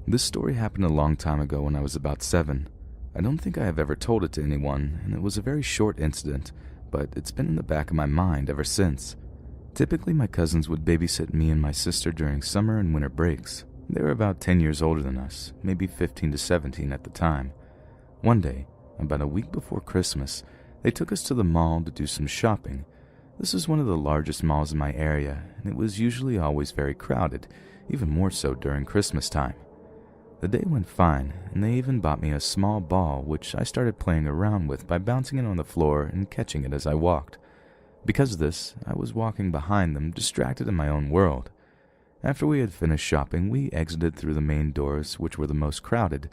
This story happened a long time ago when I was about 7. I don't think I have ever told it to anyone, and it was a very short incident, but it's been in the back of my mind ever since. Typically, my cousins would babysit me and my sister during summer and winter breaks. They were about 10 years older than us, maybe 15 to 17 at the time. One day, about a week before Christmas, they took us to the mall to do some shopping. This is one of the largest malls in my area, and it was usually always very crowded, even more so during Christmas time. The day went fine, and they even bought me a small ball which I started playing around with by bouncing it on the floor and catching it as I walked. Because of this, I was walking behind them, distracted in my own world. After we had finished shopping, we exited through the main doors, which were the most crowded,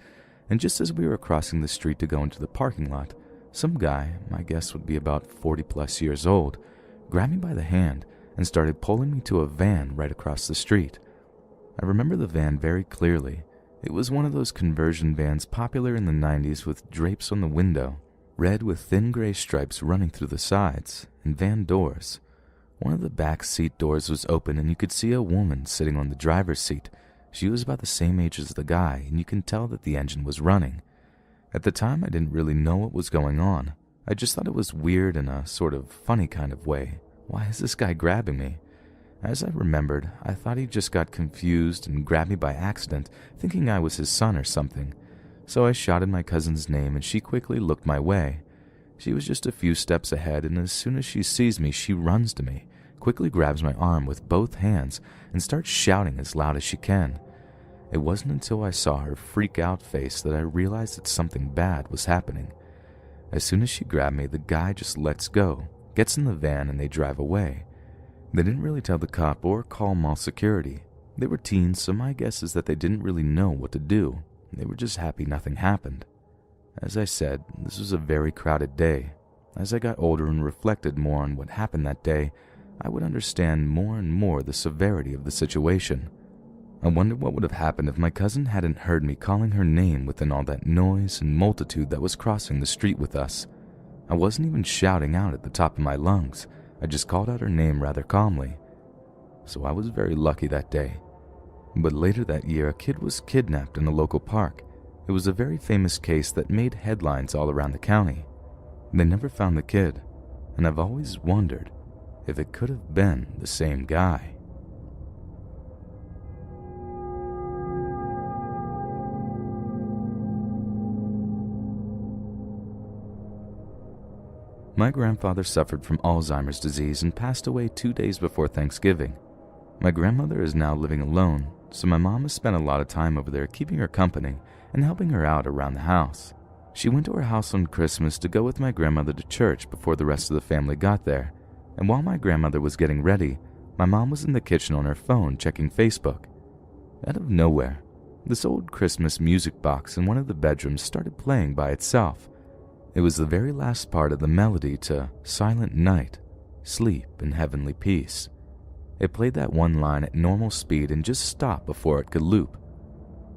and just as we were crossing the street to go into the parking lot, some guy, my guess would be about 40+ years old, grabbed me by the hand and started pulling me to a van right across the street. I remember the van very clearly. It was one of those conversion vans popular in the 90s with drapes on the window, red with thin gray stripes running through the sides, and van doors. One of the back seat doors was open and you could see a woman sitting on the driver's seat. She was about the same age as the guy, and you can tell that the engine was running. At the time, I didn't really know what was going on. I just thought it was weird in a sort of funny kind of way. Why is this guy grabbing me? As I remembered, I thought he just got confused and grabbed me by accident, thinking I was his son or something. So I shouted my cousin's name and she quickly looked my way. She was just a few steps ahead, and as soon as she sees me, she runs to me, quickly grabs my arm with both hands, and starts shouting as loud as she can. It wasn't until I saw her freak-out face that I realized that something bad was happening. As soon as she grabbed me, the guy just lets go, gets in the van, and they drive away. They didn't really tell the cop or call mall security. They were teens, so my guess is that they didn't really know what to do. They were just happy nothing happened. As I said, this was a very crowded day. As I got older and reflected more on what happened that day, I would understand more and more the severity of the situation. I wondered what would have happened if my cousin hadn't heard me calling her name within all that noise and multitude that was crossing the street with us. I wasn't even shouting out at the top of my lungs. I just called out her name rather calmly. So I was very lucky that day. But later that year, a kid was kidnapped in a local park. It was a very famous case that made headlines all around the county. They never found the kid, and I've always wondered if it could have been the same guy. My grandfather suffered from Alzheimer's disease and passed away 2 days before Thanksgiving. My grandmother is now living alone, so my mom has spent a lot of time over there keeping her company and helping her out around the house. She went to her house on Christmas to go with my grandmother to church before the rest of the family got there, and while my grandmother was getting ready, my mom was in the kitchen on her phone checking Facebook. Out of nowhere, this old Christmas music box in one of the bedrooms started playing by itself. It was the very last part of the melody to Silent Night, Sleep in Heavenly Peace. It played that one line at normal speed and just stopped before it could loop.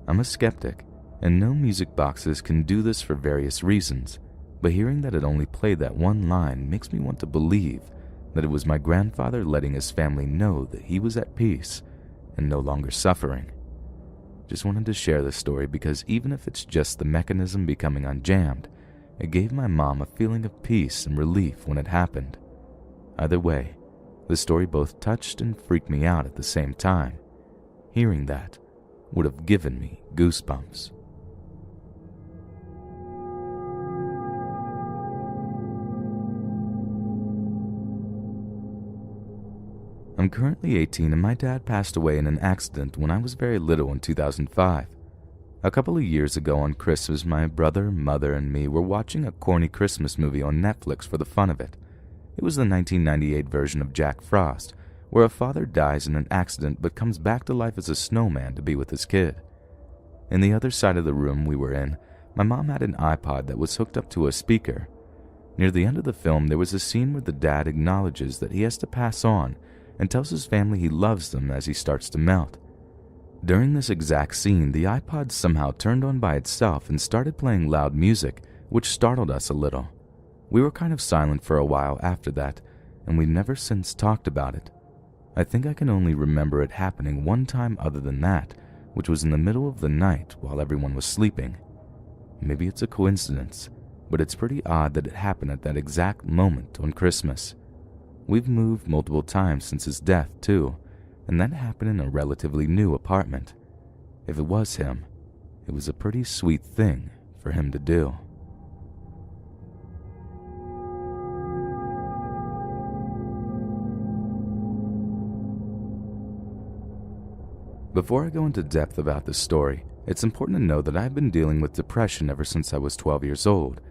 I'm a skeptic, and no music boxes can do this for various reasons, but hearing that it only played that one line makes me want to believe that it was my grandfather letting his family know that he was at peace and no longer suffering. Just wanted to share this story because even if it's just the mechanism becoming unjammed, it gave my mom a feeling of peace and relief when it happened. Either way, the story both touched and freaked me out at the same time. Hearing that would have given me goosebumps. I'm currently 18 and my dad passed away in an accident when I was very little in 2005. A couple of years ago on Christmas, my brother, mother, and me were watching a corny Christmas movie on Netflix for the fun of it. It was the 1998 version of Jack Frost, where a father dies in an accident but comes back to life as a snowman to be with his kid. In the other side of the room we were in, my mom had an iPod that was hooked up to a speaker. Near the end of the film, there was a scene where the dad acknowledges that he has to pass on and tells his family he loves them as he starts to melt. During this exact scene, the iPod somehow turned on by itself and started playing loud music, which startled us a little. We were kind of silent for a while after that, and we've never since talked about it. I think I can only remember it happening one time other than that, which was in the middle of the night while everyone was sleeping. Maybe it's a coincidence, but it's pretty odd that it happened at that exact moment on Christmas. We've moved multiple times since his death, too, and that happened in a relatively new apartment. If it was him, it was a pretty sweet thing for him to do. Before I go into depth about this story, it's important to know that I've been dealing with depression ever since I was 12 years old,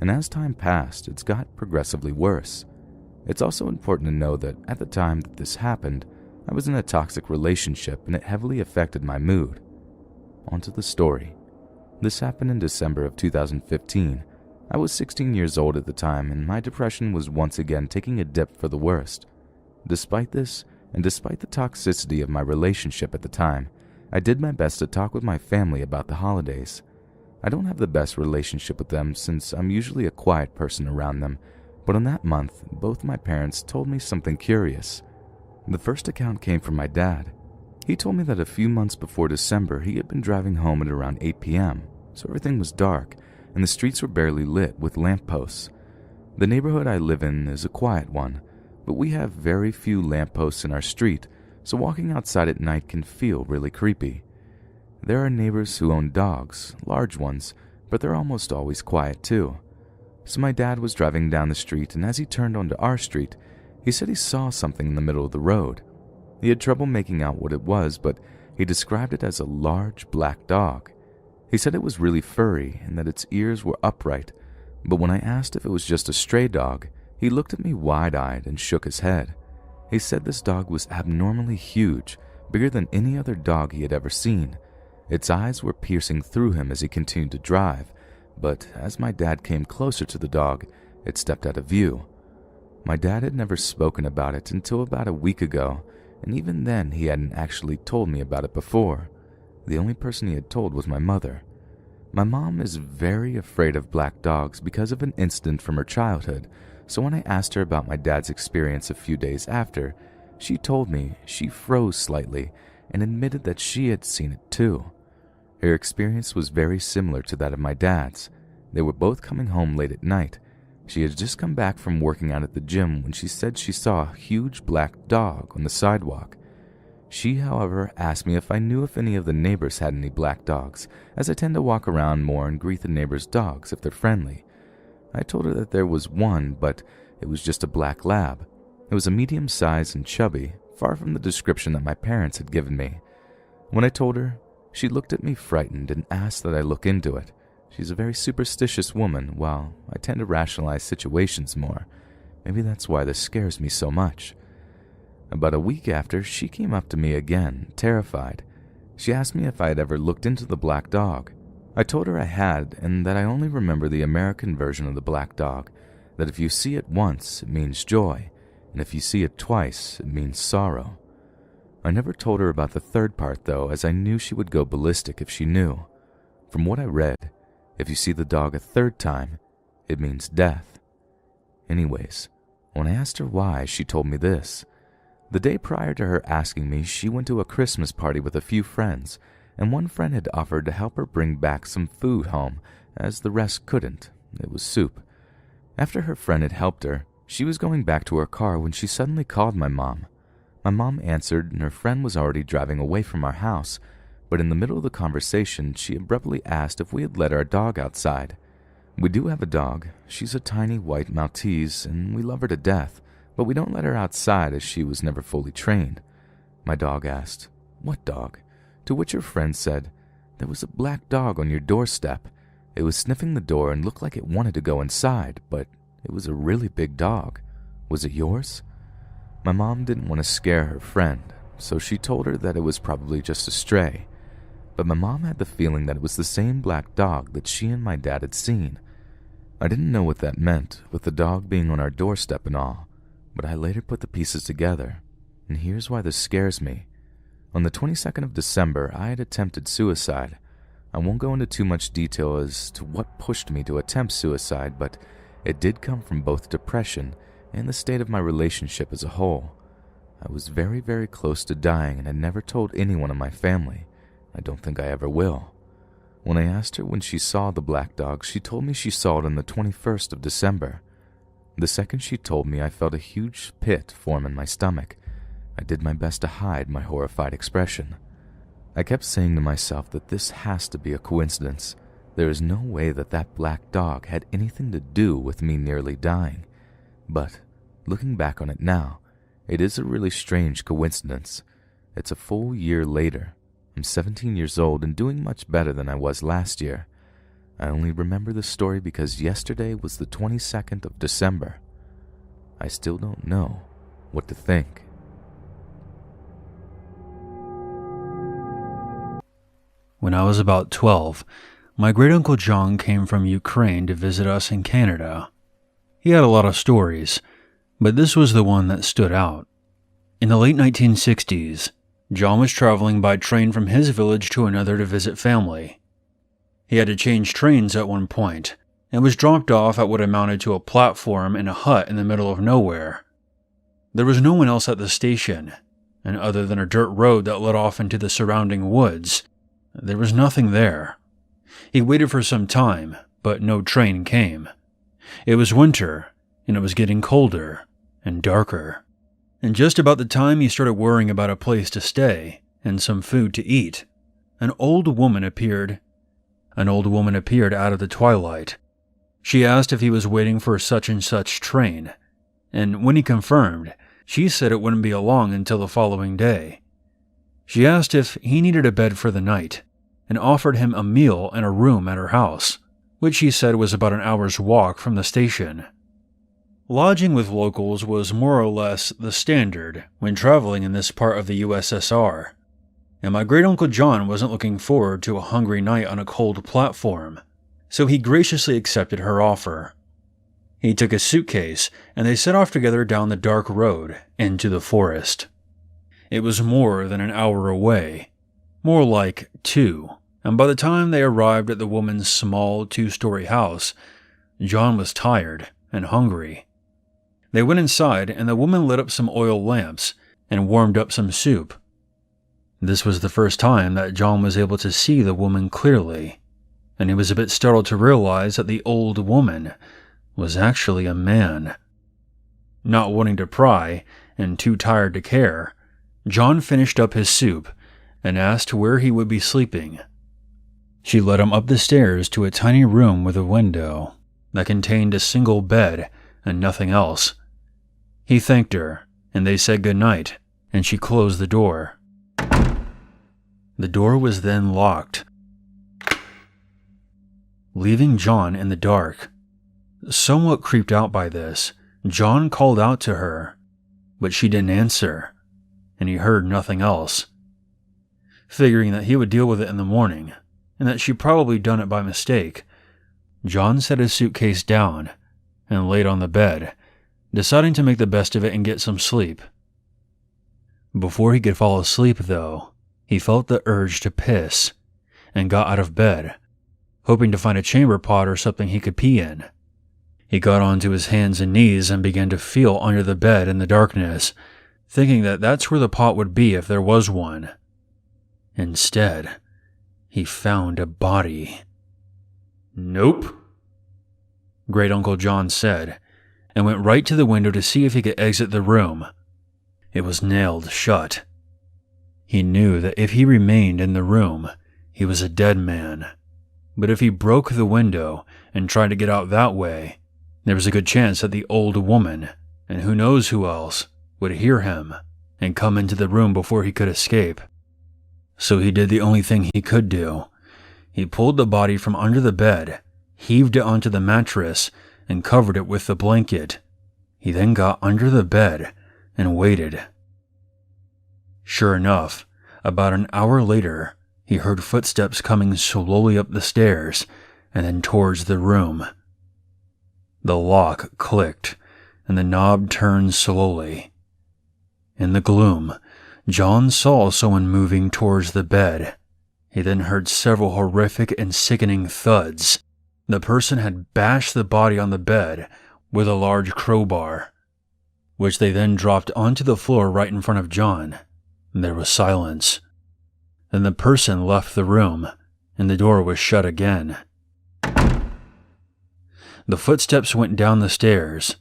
and as time passed, it's got progressively worse. It's also important to know that at the time that this happened, I was in a toxic relationship and it heavily affected my mood. Onto the story. This happened in December of 2015. I was 16 years old at the time, and my depression was once again taking a dip for the worst. Despite this, and despite the toxicity of my relationship at the time, I did my best to talk with my family about the holidays. I don't have the best relationship with them since I'm usually a quiet person around them, but on that month, both my parents told me something curious. The first account came from my dad. He told me that a few months before December, he had been driving home at around 8 p.m., so everything was dark, and the streets were barely lit with lampposts. The neighborhood I live in is a quiet one, but we have very few lampposts in our street, so walking outside at night can feel really creepy. There are neighbors who own dogs, large ones, but they're almost always quiet too. So my dad was driving down the street, and as he turned onto our street, he said he saw something in the middle of the road. He had trouble making out what it was, but he described it as a large black dog. He said it was really furry and that its ears were upright, but when I asked if it was just a stray dog, he looked at me wide-eyed and shook his head. He said this dog was abnormally huge, bigger than any other dog he had ever seen. Its eyes were piercing through him as he continued to drive, but as my dad came closer to the dog, it stepped out of view. My dad had never spoken about it until about a week ago, and even then he hadn't actually told me about it before. The only person he had told was my mother. My mom is very afraid of black dogs because of an incident from her childhood, so when I asked her about my dad's experience a few days after, she told me she froze slightly and admitted that she had seen it too. Her experience was very similar to that of my dad's. They were both coming home late at night. She had just come back from working out at the gym when she said she saw a huge black dog on the sidewalk. She, however, asked me if I knew if any of the neighbors had any black dogs, as I tend to walk around more and greet the neighbors' dogs if they're friendly. I told her that there was one, but it was just a black lab. It was a medium size and chubby, far from the description that my parents had given me. When I told her, she looked at me frightened and asked that I look into it. She's a very superstitious woman, while I tend to rationalize situations more. Maybe that's why this scares me so much. About a week after, she came up to me again, terrified. She asked me if I had ever looked into the black dog. I told her I had, and that I only remember the American version of the black dog, that if you see it once, it means joy, and if you see it twice, it means sorrow. I never told her about the third part, though, as I knew she would go ballistic if she knew. From what I read, if you see the dog a third time, it means death. Anyways, when I asked her why, she told me this. The day prior to her asking me, she went to a Christmas party with a few friends, and one friend had offered to help her bring back some food home, as the rest couldn't. It was soup. After her friend had helped her, she was going back to her car when she suddenly called my mom. My mom answered, and her friend was already driving away from our house, but in the middle of the conversation, she abruptly asked if we had let our dog outside. We do have a dog. She's a tiny white Maltese, and we love her to death, but we don't let her outside as she was never fully trained. My dog asked, "What dog?" To which her friend said, "There was a black dog on your doorstep. It was sniffing the door and looked like it wanted to go inside, but it was a really big dog. Was it yours?" My mom didn't want to scare her friend, so she told her that it was probably just a stray. But my mom had the feeling that it was the same black dog that she and my dad had seen. I didn't know what that meant, with the dog being on our doorstep and all, but I later put the pieces together, and here's why this scares me. On the 22nd of December, I had attempted suicide. I won't go into too much detail as to what pushed me to attempt suicide, but it did come from both depression and the state of my relationship as a whole. I was very, very close to dying and had never told anyone in my family. I don't think I ever will. When I asked her when she saw the black dog, she told me she saw it on the 21st of December. The second she told me, I felt a huge pit form in my stomach. I did my best to hide my horrified expression. I kept saying to myself that this has to be a coincidence. There is no way that that black dog had anything to do with me nearly dying. But, looking back on it now, it is a really strange coincidence. It's a full year later. I'm 17 years old and doing much better than I was last year. I only remember the story because yesterday was the 22nd of December. I still don't know what to think. When I was about 12, my great-uncle John came from Ukraine to visit us in Canada. He had a lot of stories, but this was the one that stood out. In the late 1960s, John was traveling by train from his village to another to visit family. He had to change trains at one point, and was dropped off at what amounted to a platform in a hut in the middle of nowhere. There was no one else at the station, and other than a dirt road that led off into the surrounding woods, there was nothing there. He waited for some time, but no train came. It was winter, and it was getting colder and darker. And just about the time he started worrying about a place to stay and some food to eat, an old woman appeared out of the twilight. She asked if he was waiting for such and such train, and when he confirmed, she said it wouldn't be along until the following day. She asked if he needed a bed for the night, and offered him a meal and a room at her house, which he said was about an hour's walk from the station. Lodging with locals was more or less the standard when traveling in this part of the USSR, and my great-uncle John wasn't looking forward to a hungry night on a cold platform, so he graciously accepted her offer. He took his suitcase, and they set off together down the dark road into the forest. It was more than an hour away, more like 2, and by the time they arrived at the woman's small 2-story house, John was tired and hungry. They went inside, and the woman lit up some oil lamps and warmed up some soup. This was the first time that John was able to see the woman clearly, and he was a bit startled to realize that the old woman was actually a man. Not wanting to pry, and too tired to care, John finished up his soup and asked where he would be sleeping. She led him up the stairs to a tiny room with a window that contained a single bed and nothing else. He thanked her, and they said goodnight, and she closed the door. The door was then locked, leaving John in the dark. Somewhat creeped out by this, John called out to her, but she didn't answer, and he heard nothing else. Figuring that he would deal with it in the morning, and that she'd probably done it by mistake, John set his suitcase down and laid on the bed, deciding to make the best of it and get some sleep. Before he could fall asleep, though, he felt the urge to piss and got out of bed, hoping to find a chamber pot or something he could pee in. He got onto his hands and knees and began to feel under the bed in the darkness, thinking that that's where the pot would be if there was one. Instead, he found a body. "Nope," Great-Uncle John said, and went right to the window to see if he could exit the room. It was nailed shut. He knew that if he remained in the room, he was a dead man. But if he broke the window and tried to get out that way, there was a good chance that the old woman, and who knows who else, would hear him and come into the room before he could escape. So he did the only thing he could do. He pulled the body from under the bed, heaved it onto the mattress, and covered it with the blanket. He then got under the bed and waited. Sure enough, about an hour later, he heard footsteps coming slowly up the stairs and then towards the room. The lock clicked, and the knob turned slowly. In the gloom, John saw someone moving towards the bed. He then heard several horrific and sickening thuds. The person had bashed the body on the bed with a large crowbar, which they then dropped onto the floor right in front of John. There was silence. Then the person left the room, and the door was shut again. The footsteps went down the stairs.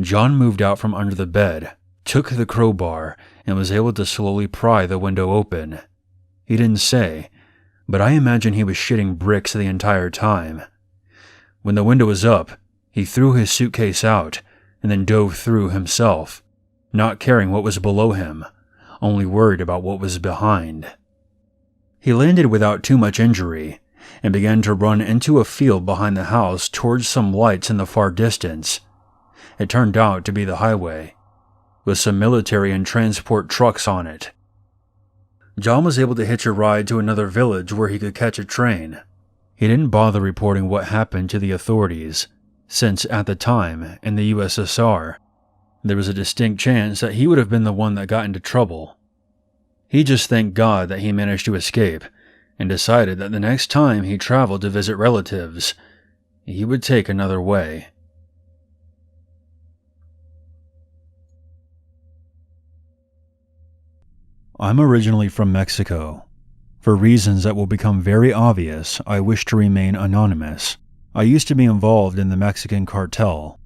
John moved out from under the bed, took the crowbar, and was able to slowly pry the window open. He didn't say, but I imagine he was shitting bricks the entire time. When the window was up, he threw his suitcase out and then dove through himself, not caring what was below him, only worried about what was behind. He landed without too much injury and began to run into a field behind the house towards some lights in the far distance. It turned out to be the highway, with some military and transport trucks on it. John was able to hitch a ride to another village where he could catch a train. He didn't bother reporting what happened to the authorities, since at the time, in the USSR, there was a distinct chance that he would have been the one that got into trouble. He just thanked God that he managed to escape, and decided that the next time he traveled to visit relatives, he would take another way. I'm originally from Mexico. For reasons that will become very obvious, I wish to remain anonymous. I used to be involved in the Mexican cartel.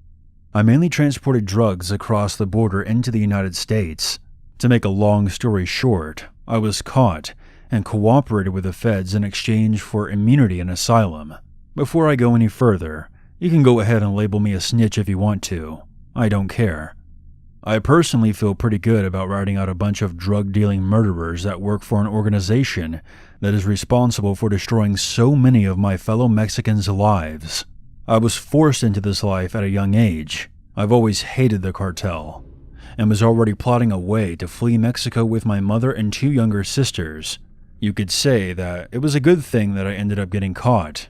I mainly transported drugs across the border into the United States. To make a long story short, I was caught and cooperated with the feds in exchange for immunity and asylum. Before I go any further, you can go ahead and label me a snitch if you want to. I don't care. I personally feel pretty good about writing out a bunch of drug-dealing murderers that work for an organization that is responsible for destroying so many of my fellow Mexicans' lives. I was forced into this life at a young age. I've always hated the cartel, and was already plotting a way to flee Mexico with my mother and 2 younger sisters. You could say that it was a good thing that I ended up getting caught.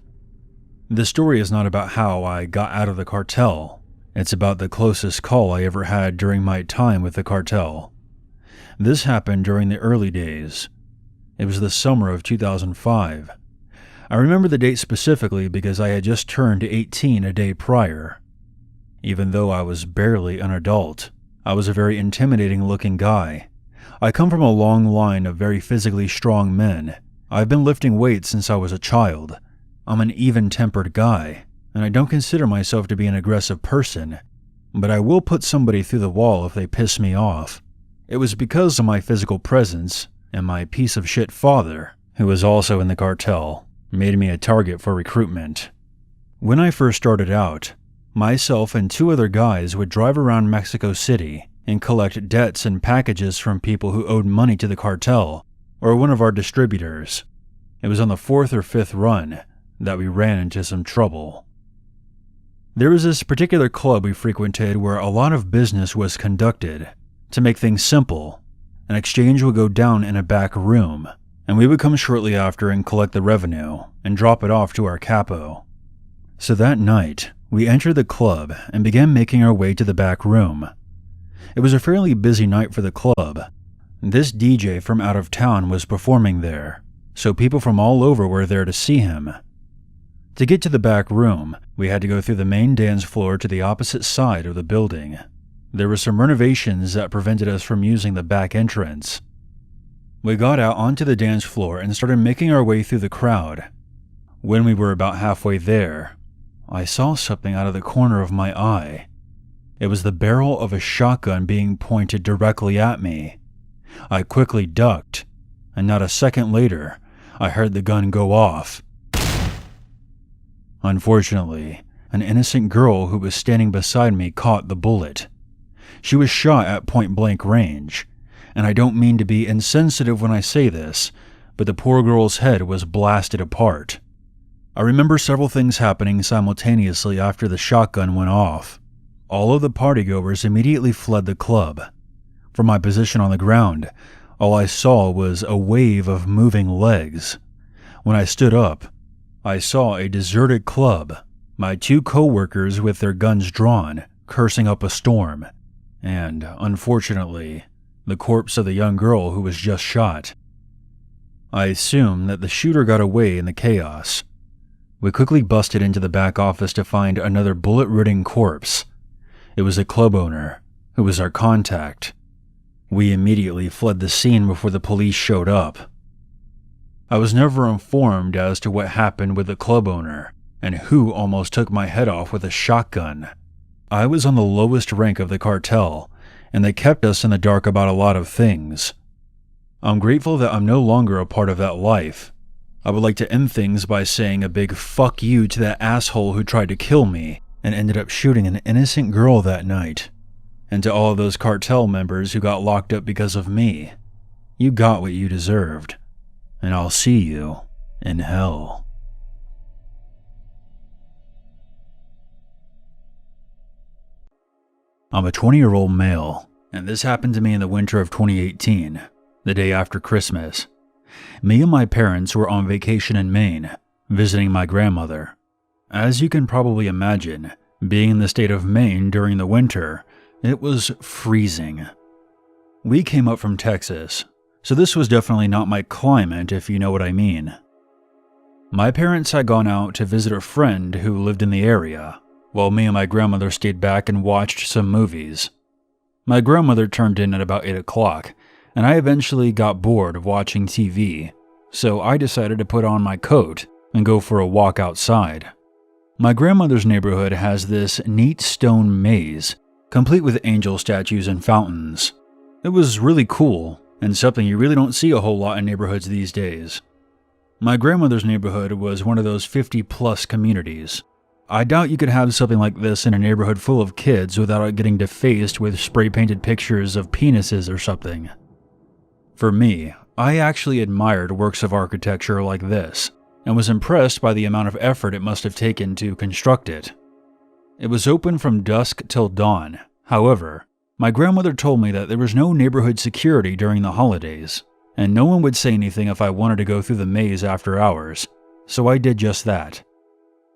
The story is not about how I got out of the cartel. It's about the closest call I ever had during my time with the cartel. This happened during the early days. It was the summer of 2005. I remember the date specifically because I had just turned 18 a day prior. Even though I was barely an adult, I was a very intimidating-looking guy. I come from a long line of very physically strong men. I've been lifting weights since I was a child. I'm an even-tempered guy, and I don't consider myself to be an aggressive person, but I will put somebody through the wall if they piss me off. It was because of my physical presence and my piece-of-shit father, who was also in the cartel, made me a target for recruitment. When I first started out, myself and 2 other guys would drive around Mexico City and collect debts and packages from people who owed money to the cartel or one of our distributors. It was on the 4th or 5th run that we ran into some trouble. There was this particular club we frequented where a lot of business was conducted. To make things simple, an exchange would go down in a back room, and we would come shortly after and collect the revenue and drop it off to our capo. So that night, we entered the club and began making our way to the back room. It was a fairly busy night for the club. This DJ from out of town was performing there, so people from all over were there to see him. To get to the back room, we had to go through the main dance floor to the opposite side of the building. There were some renovations that prevented us from using the back entrance. We got out onto the dance floor and started making our way through the crowd. When we were about halfway there, I saw something out of the corner of my eye. It was the barrel of a shotgun being pointed directly at me. I quickly ducked, and not a second later, I heard the gun go off. Unfortunately, an innocent girl who was standing beside me caught the bullet. She was shot at point-blank range, and I don't mean to be insensitive when I say this, but the poor girl's head was blasted apart. I remember several things happening simultaneously after the shotgun went off. All of the partygoers immediately fled the club. From my position on the ground, all I saw was a wave of moving legs. When I stood up, I saw a deserted club, my 2 co-workers with their guns drawn, cursing up a storm, and, unfortunately, the corpse of the young girl who was just shot. I assume that the shooter got away in the chaos. We quickly busted into the back office to find another bullet-ridden corpse. It was a club owner, who was our contact. We immediately fled the scene before the police showed up. I was never informed as to what happened with the club owner and who almost took my head off with a shotgun. I was on the lowest rank of the cartel, and they kept us in the dark about a lot of things. I'm grateful that I'm no longer a part of that life. I would like to end things by saying a big fuck you to that asshole who tried to kill me and ended up shooting an innocent girl that night. And to all of those cartel members who got locked up because of me, you got what you deserved. And I'll see you in hell. I'm a 20-year-old male, and this happened to me in the winter of 2018, the day after Christmas. Me and my parents were on vacation in Maine, visiting my grandmother. As you can probably imagine, being in the state of Maine during the winter, it was freezing. We came up from Texas, so this was definitely not my climate, if you know what I mean. My parents had gone out to visit a friend who lived in the area, while me and my grandmother stayed back and watched some movies. My grandmother turned in at about 8 o'clock, and I eventually got bored of watching TV, so I decided to put on my coat and go for a walk outside. My grandmother's neighborhood has this neat stone maze, complete with angel statues and fountains. It was really cool, and something you really don't see a whole lot in neighborhoods these days. My grandmother's neighborhood was one of those 50-plus communities. I doubt you could have something like this in a neighborhood full of kids without it getting defaced with spray-painted pictures of penises or something. For me, I actually admired works of architecture like this, and was impressed by the amount of effort it must have taken to construct it. It was open from dusk till dawn. However, my grandmother told me that there was no neighborhood security during the holidays, and no one would say anything if I wanted to go through the maze after hours, so I did just that.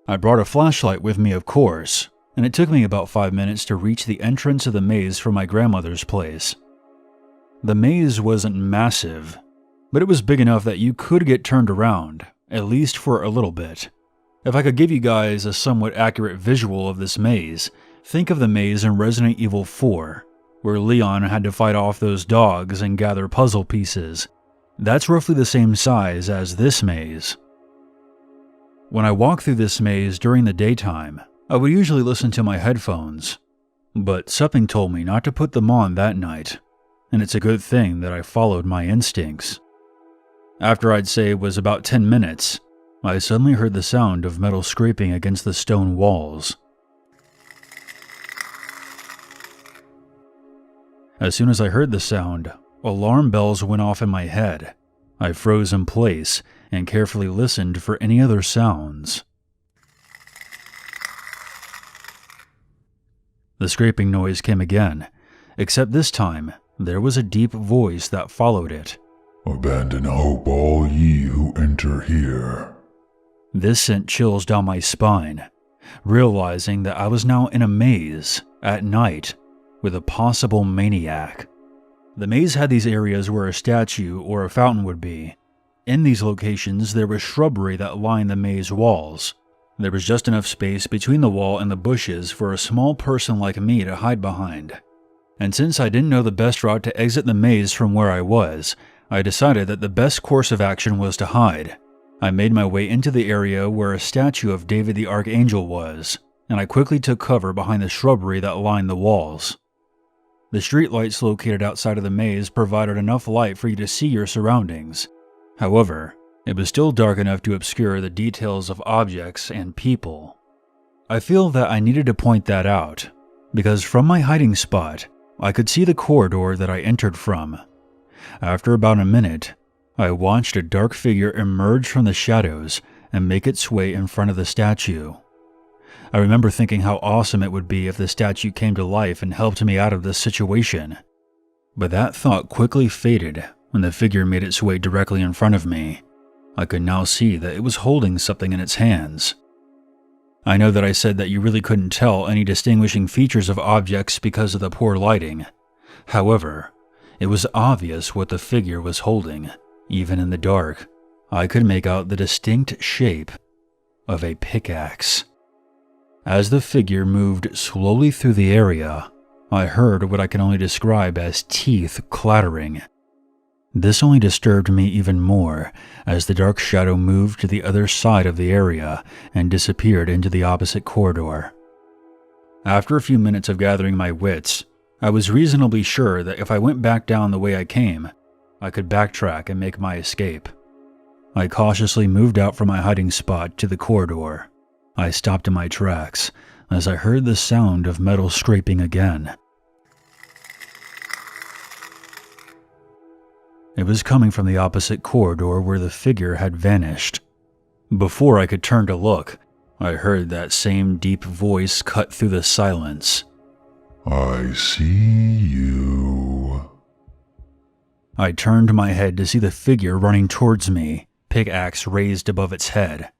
I brought a flashlight with me, of course, and it took me about 5 minutes to reach the entrance of the maze from my grandmother's place. The maze wasn't massive, but it was big enough that you could get turned around, at least for a little bit. If I could give you guys a somewhat accurate visual of this maze, think of the maze in Resident Evil 4, where Leon had to fight off those dogs and gather puzzle pieces. That's roughly the same size as this maze. When I walk through this maze during the daytime, I would usually listen to my headphones, but something told me not to put them on that night, and it's a good thing that I followed my instincts. After I'd say it was about 10 minutes, I suddenly heard the sound of metal scraping against the stone walls. As soon as I heard the sound, alarm bells went off in my head. I froze in place and carefully listened for any other sounds. The scraping noise came again, except this time there was a deep voice that followed it. "Abandon hope, all ye who enter here." This sent chills down my spine, realizing that I was now in a maze at night with a possible maniac. The maze had these areas where a statue or a fountain would be. In these locations, there was shrubbery that lined the maze walls. There was just enough space between the wall and the bushes for a small person like me to hide behind. And since I didn't know the best route to exit the maze from where I was, I decided that the best course of action was to hide. I made my way into the area where a statue of David the Archangel was, and I quickly took cover behind the shrubbery that lined the walls. The streetlights located outside of the maze provided enough light for you to see your surroundings. However, it was still dark enough to obscure the details of objects and people. I feel that I needed to point that out, because from my hiding spot, I could see the corridor that I entered from. After about a minute, I watched a dark figure emerge from the shadows and make its way in front of the statue. I remember thinking how awesome it would be if the statue came to life and helped me out of this situation. But that thought quickly faded when the figure made its way directly in front of me. I could now see that it was holding something in its hands. I know that I said that you really couldn't tell any distinguishing features of objects because of the poor lighting. However, it was obvious what the figure was holding. Even in the dark, I could make out the distinct shape of a pickaxe. As the figure moved slowly through the area, I heard what I can only describe as teeth clattering. This only disturbed me even more as the dark shadow moved to the other side of the area and disappeared into the opposite corridor. After a few minutes of gathering my wits, I was reasonably sure that if I went back down the way I came, I could backtrack and make my escape. I cautiously moved out from my hiding spot to the corridor. I stopped in my tracks as I heard the sound of metal scraping again. It was coming from the opposite corridor where the figure had vanished. Before I could turn to look, I heard that same deep voice cut through the silence. I see you. I turned my head to see the figure running towards me, pickaxe raised above its head.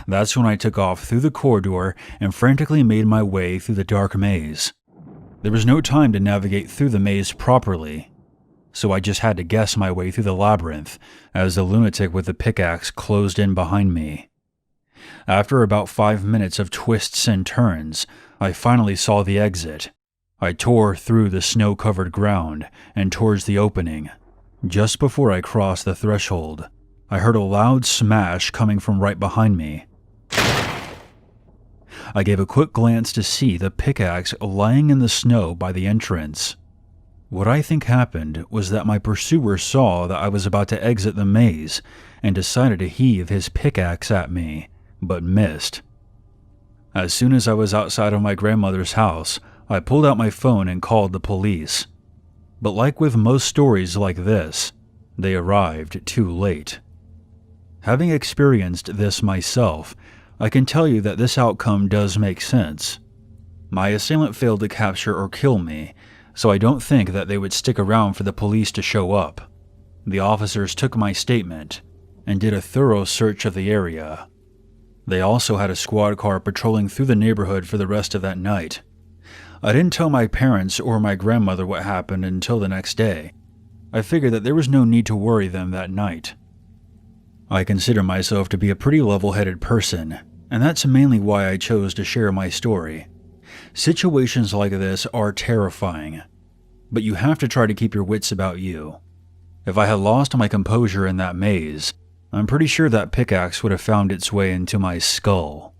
That's when I took off through the corridor and frantically made my way through the dark maze. There was no time to navigate through the maze properly, so I just had to guess my way through the labyrinth as the lunatic with the pickaxe closed in behind me. After about 5 minutes of twists and turns, I finally saw the exit. I tore through the snow-covered ground and towards the opening. Just before I crossed the threshold, I heard a loud smash coming from right behind me. I gave a quick glance to see the pickaxe lying in the snow by the entrance. What I think happened was that my pursuer saw that I was about to exit the maze and decided to heave his pickaxe at me, but missed. As soon as I was outside of my grandmother's house, I pulled out my phone and called the police. But like with most stories like this, they arrived too late. Having experienced this myself, I can tell you that this outcome does make sense. My assailant failed to capture or kill me, so I don't think that they would stick around for the police to show up. The officers took my statement and did a thorough search of the area. They also had a squad car patrolling through the neighborhood for the rest of that night. I didn't tell my parents or my grandmother what happened until the next day. I figured that there was no need to worry them that night. I consider myself to be a pretty level-headed person, and that's mainly why I chose to share my story. Situations like this are terrifying, but you have to try to keep your wits about you. If I had lost my composure in that maze, I'm pretty sure that pickaxe would have found its way into my skull.